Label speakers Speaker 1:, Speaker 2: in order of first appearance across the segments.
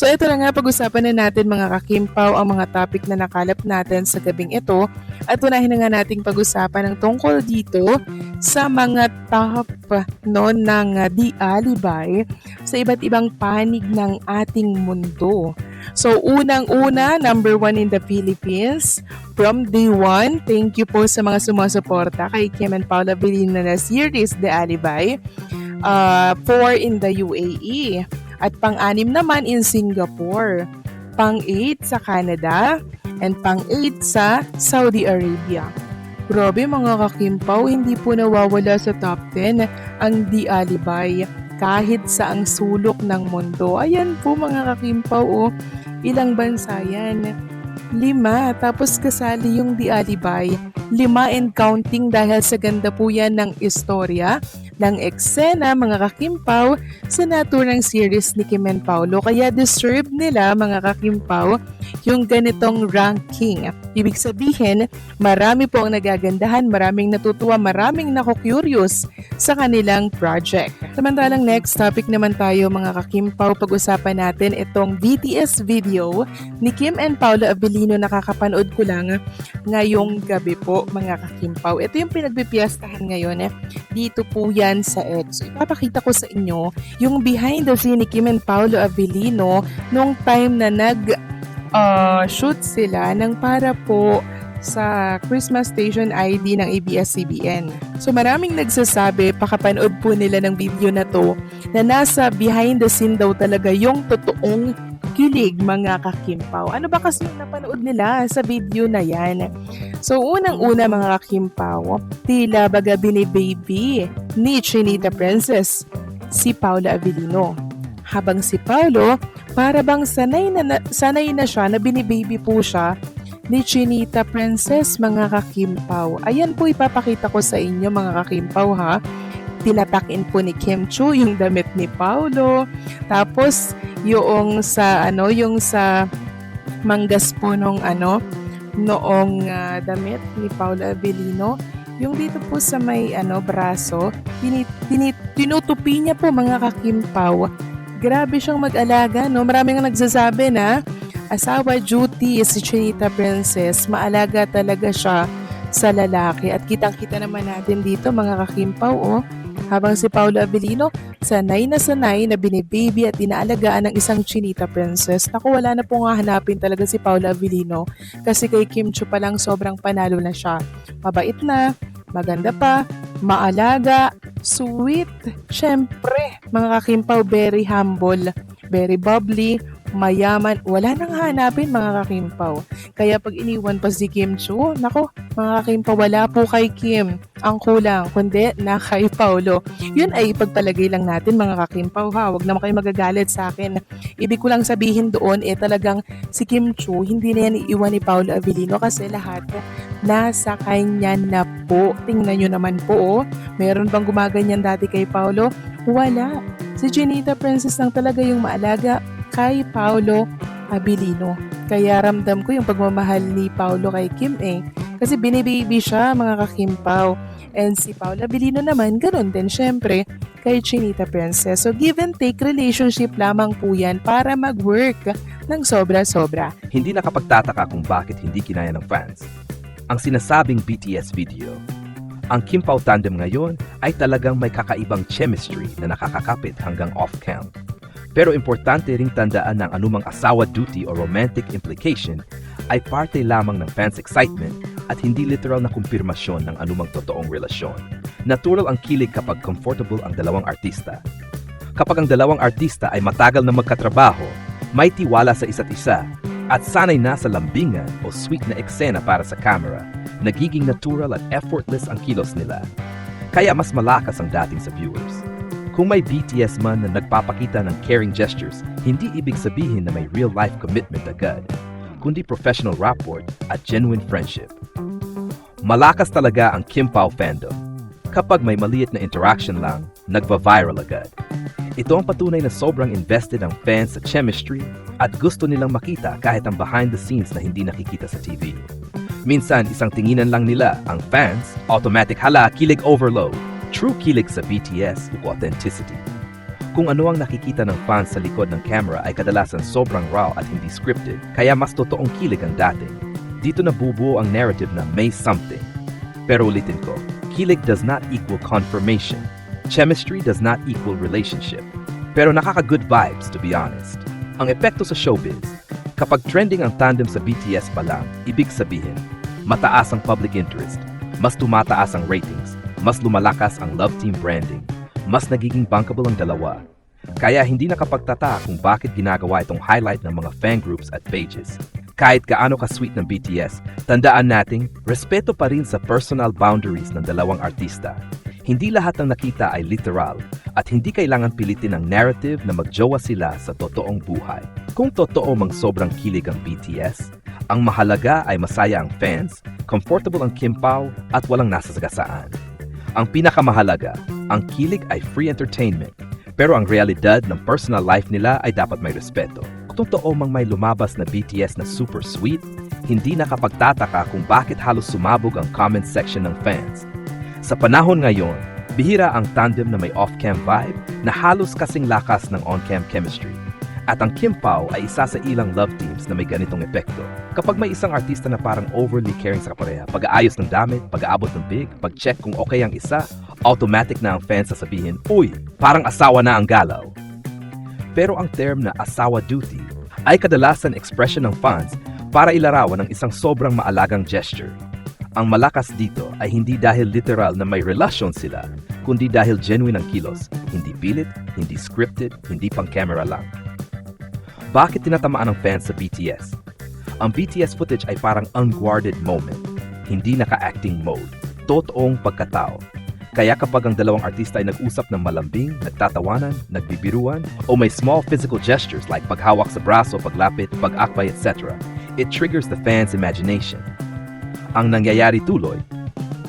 Speaker 1: So ito na nga, pag-usapan na natin mga kakimpaw ang mga topic na nakalap natin sa gabing ito at unahin na nga nating pag-usapan ang tungkol dito sa mga top ng di alibay sa iba't ibang panig ng ating mundo. So unang-una, number 1 in the Philippines, from day 1, thank you po sa mga sumusuporta kay Kim and Paula Vilina na series The Alibay. 4 in the UAE. At pang-6 naman in Singapore, pang-8 sa Canada, and pang-8 sa Saudi Arabia. Grabe mga kakimpaw, hindi po nawawala sa top 10 ang Di Alibay kahit sa ang sulok ng mundo. Ayan po mga kakimpaw, ilang bansa yan? 5, tapos kasali yung Di Alibay. 5 and counting dahil sa ganda po yan ng istorya, ng eksena mga kakimpaw sa naturang series ni Kim and Paulo. Kaya deserve nila mga kakimpaw yung ganitong ranking. Ibig sabihin, marami po ang nagagandahan, maraming natutuwa, maraming naku-curious sa kanilang project. Samantalang next topic naman tayo mga kakimpaw, pag-usapan natin itong BTS video ni Kim and Paulo Abilino. Nakakapanood ko lang ngayong gabi po mga kakimpaw. Ito yung pinagpipiyastahan ngayon dito po yan sa X. So, ipapakita ko sa inyo yung behind the scene ni Kim and Paulo Abilino nung time na shoot sila ng para po sa Christmas Station ID ng ABS-CBN. So maraming nagsasabi, pakapanood po nila ng video na to, na nasa behind the scene daw talaga yung totoong kilig mga kakimpaw. Ano ba kasi yung napanood nila sa video na yan? So unang-una mga kakimpaw, tila baga bini-baby ni Chinita Princess si Paula Abilino. Habang si Paulo, para bang sanay na siya na bini-baby po siya ni Chinita Princess mga kakimpaw. Ayan po ipapakita ko sa inyo mga kakimpaw ha. Tinatakin po ni Kim Chu yung damit ni Paulo. Tapos yung sa manggas po noong damit ni Paula Abilino. Yung dito po sa may braso, tinutupi niya po mga kakimpaw. Grabe siyang mag-alaga, no? Maraming nga nagsasabi na asawa duty si Chinita Princess, maalaga talaga siya sa lalaki. At kitang-kita naman natin dito mga kakimpaw, habang si Paula Abilino, sanay na binibaby at inaalagaan ng isang Chinita Princess. Naku, wala na po nga hanapin talaga si Paula Abilino kasi kay Kim Chu pa lang sobrang panalo na siya. Mabait na, maganda pa, maalaga, sweet. Siyempre, mga kakimpaw, very humble, very bubbly, mayaman. Wala nang hanapin mga kakimpaw. Kaya pag iniwan pa si Kim Chu, nako, mga kakimpaw, wala po kay Kim ang kulang, kundi na kay Paulo. Yun ay ipagpalagay lang natin mga kakimpaw ha. Huwag naman kayo magagalit sa akin. Ibig ko lang sabihin doon, talagang si Kim Chu, hindi na yan iiwan ni Paula Abilino kasi lahat nasa kanya na po. Tingnan nyo naman po, meron bang gumaganyan dati kay Paulo? Wala. Si Chinita Princess lang talaga yung maalaga kay Paulo Abilino. Kaya ramdam ko yung pagmamahal ni Paulo kay Kim kasi binibaby siya mga kakimpaw. And si Paula Abilino naman, ganun din syempre kay Chinita Princess. So give and take relationship lamang po yan para mag-work ng sobra-sobra.
Speaker 2: Hindi nakapagtataka kung bakit hindi kinaya ng fans ang sinasabing BTS video. Ang Kim Pao tandem ngayon ay talagang may kakaibang chemistry na nakakakapit hanggang off-cam. Pero importante ring tandaan ng anumang asawa duty o romantic implication ay parte lamang ng fans' excitement at hindi literal na kumpirmasyon ng anumang totoong relasyon. Natural ang kilig kapag comfortable ang dalawang artista. Kapag ang dalawang artista ay matagal na magkatrabaho, may tiwala sa isa't isa, at sanay na sa lambingan o sweet na eksena para sa camera, nagiging natural at effortless ang kilos nila. Kaya mas malakas ang dating sa viewers. Kung may BTS man na nagpapakita ng caring gestures, hindi ibig sabihin na may real-life commitment agad, kundi professional rapport at genuine friendship. Malakas talaga ang Kim Pao fandom. Kapag may maliit na interaction lang, nagva-viral agad. Ito ang patunay na sobrang invested ang fans sa chemistry at gusto nilang makita kahit ang behind the scenes na hindi nakikita sa TV. Minsan, isang tinginan lang nila ang fans, automatic hala, kilig overload. True kilig sa BTS o authenticity. Kung ano ang nakikita ng fans sa likod ng camera ay kadalasan sobrang raw at hindi scripted, kaya mas totoong kilig ang dating. Dito nabubuo ang narrative na may something. Pero ulitin ko, kilig does not equal confirmation. Chemistry does not equal relationship. Pero nakaka-good vibes, to be honest. Ang epekto sa showbiz, kapag trending ang tandem sa BTS pa lang, ibig sabihin, mataas ang public interest, mas tumataas ang ratings, mas lumalakas ang love team branding, mas nagiging bankable ang dalawa. Kaya hindi nakapagtata kung bakit ginagawa itong highlight ng mga fan groups at pages. Kahit gaano ka-sweet ng BTS, tandaan nating respeto pa rin sa personal boundaries ng dalawang artista. Hindi lahat ng nakita ay literal at hindi kailangan pilitin ang narrative na magjowa sila sa totoong buhay. Kung totoo mang sobrang kilig ang BTS, ang mahalaga ay masaya ang fans, comfortable ang Kim Pao at walang nasasagasaan. Ang pinakamahalaga, ang kilig ay free entertainment, pero ang realidad ng personal life nila ay dapat may respeto. Kung totoo mang may lumabas na BTS na super sweet, hindi nakapagtataka kung bakit halos sumabog ang comment section ng fans. Sa panahon ngayon, bihira ang tandem na may off-cam vibe na halos kasing lakas ng on-cam chemistry. At ang Kim Pao ay isa sa ilang love teams na may ganitong epekto. Kapag may isang artista na parang overly caring sa kapareha, pag-aayos ng damit, pag-aabot ng big, pag-check kung okay ang isa, automatic na ang fans sasabihin, "Uy, parang asawa na ang galaw." Pero ang term na asawa duty ay kadalasan expression ng fans para ilarawan ng isang sobrang maalagang gesture. Ang malakas dito ay hindi dahil literal na may relasyon sila, kundi dahil genuine ang kilos, hindi pilit, hindi scripted, hindi pang camera lang. Bakit tinatamaan ng fans sa BTS? Ang BTS footage ay parang unguarded moment, hindi naka-acting mode, totoong pagkatao. Kaya kapag ang dalawang artista ay nag-usap ng malambing, nagtatawanan, nagbibiruan, o may small physical gestures like paghawak sa braso, paglapit, pag-akbay, etc., it triggers the fans' imagination. Ang nangyayari tuloy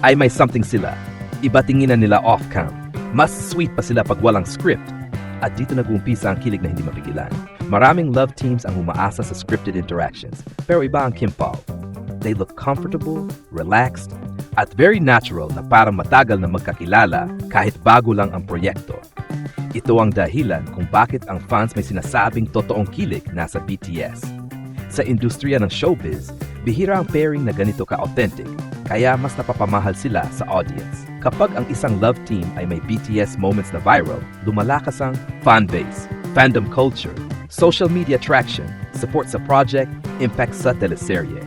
Speaker 2: ay may something sila. Iba tinginan nila off-cam. Mas sweet pa sila pag walang script. At dito nag-uumpisa ang kilig na hindi mapigilan. Maraming love teams ang umaasa sa scripted interactions, pero iba ang Kim Pao. They look comfortable, relaxed, at very natural na parang matagal na magkakilala kahit bago lang ang proyekto. Ito ang dahilan kung bakit ang fans may sinasabing totoong kilig nasa BTS. Sa industriya ng showbiz, bihira ang pairing na ganito ka-authentic, kaya mas napapamahal sila sa audience. Kapag ang isang love team ay may BTS moments na viral, lumalakas ang fanbase, fandom culture, social media traction, support sa project, impact sa teleserye.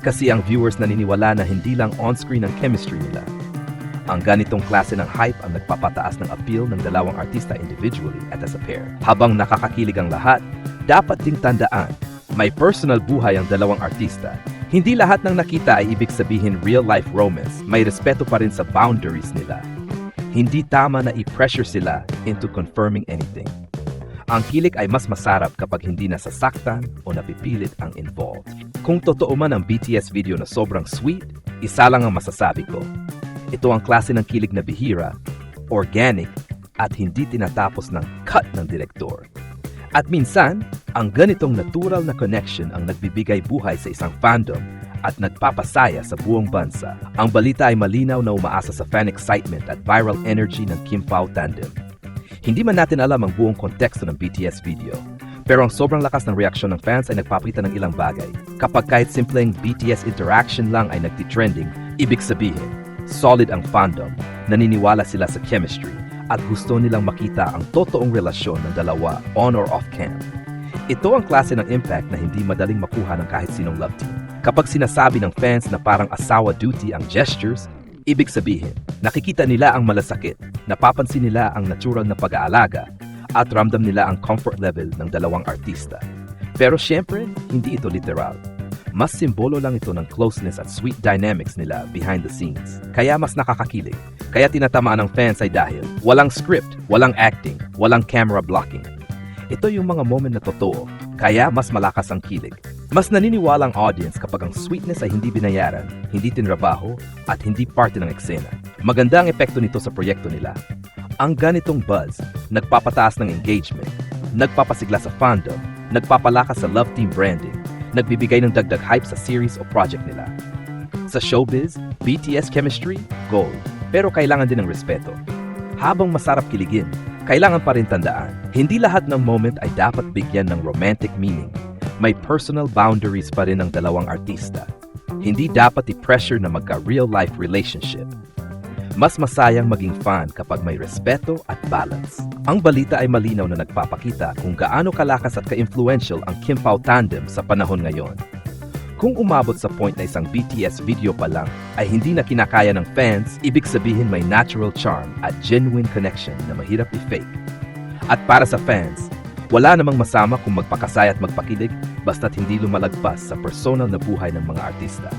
Speaker 2: Kasi ang viewers naniniwala na hindi lang on-screen ang chemistry nila. Ang ganitong klase ng hype ang nagpapataas ng appeal ng dalawang artista individually at as a pair. Habang nakakakilig ang lahat, dapat ding tandaan, may personal buhay ang dalawang artista. Hindi lahat ng nakita ay ibig sabihin real-life romance. May respeto pa rin sa boundaries nila. Hindi tama na i-pressure sila into confirming anything. Ang kilig ay mas masarap kapag hindi nasasaktan o napipilit ang involved. Kung totoo man ang BTS video na sobrang sweet, isa lang ang masasabi ko. Ito ang klase ng kilig na bihira, organic, at hindi tinatapos ng cut ng direktor. At minsan, ang ganitong natural na connection ang nagbibigay buhay sa isang fandom at nagpapasaya sa buong bansa. Ang balita ay malinaw na umaasa sa fan excitement at viral energy ng Kim Pao tandem. Hindi man natin alam ang buong konteksto ng BTS video, pero ang sobrang lakas ng reaksyon ng fans ay nagpapakita ng ilang bagay. Kapag kahit simpleng BTS interaction lang ay nagtitrending, ibig sabihin, solid ang fandom, naniniwala sila sa chemistry, at gusto nilang makita ang totoong relasyon ng dalawa on or off cam. Ito ang klase ng impact na hindi madaling makuha ng kahit sinong love team. Kapag sinasabi ng fans na parang asawa duty ang gestures, ibig sabihin, nakikita nila ang malasakit, napapansin nila ang natural na pag-aalaga, at ramdam nila ang comfort level ng dalawang artista. Pero syempre, hindi ito literal. Mas simbolo lang ito ng closeness at sweet dynamics nila behind the scenes. Kaya mas nakakakilig. Kaya tinatamaan ng fans ay dahil walang script, walang acting, walang camera blocking. Ito yung mga moment na totoo, kaya mas malakas ang kilig. Mas naniniwala ang audience kapag ang sweetness ay hindi binayaran, hindi tinrabaho, at hindi parte ng eksena. Maganda ang epekto nito sa proyekto nila. Ang ganitong buzz, nagpapataas ng engagement, nagpapasigla sa fandom, nagpapalakas sa love team branding, nagbibigay ng dagdag hype sa series o project nila. Sa showbiz, BTS chemistry, gold. Pero kailangan din ng respeto. Habang masarap kiligin, kailangan pa rin tandaan, hindi lahat ng moment ay dapat bigyan ng romantic meaning. May personal boundaries pa rin ng dalawang artista. Hindi dapat i-pressure na magka-real-life relationship. Mas masayang maging fan kapag may respeto at balance. Ang balita ay malinaw na nagpapakita kung gaano kalakas at ka-influential ang Kim Pao tandem sa panahon ngayon. Kung umabot sa point na isang BTS video pa lang ay hindi na kinakaya ng fans, ibig sabihin may natural charm at genuine connection na mahirap i-fake. At para sa fans, wala namang masama kung magpakasaya at magpakilig basta't hindi lumalagpas sa personal na buhay ng mga artista.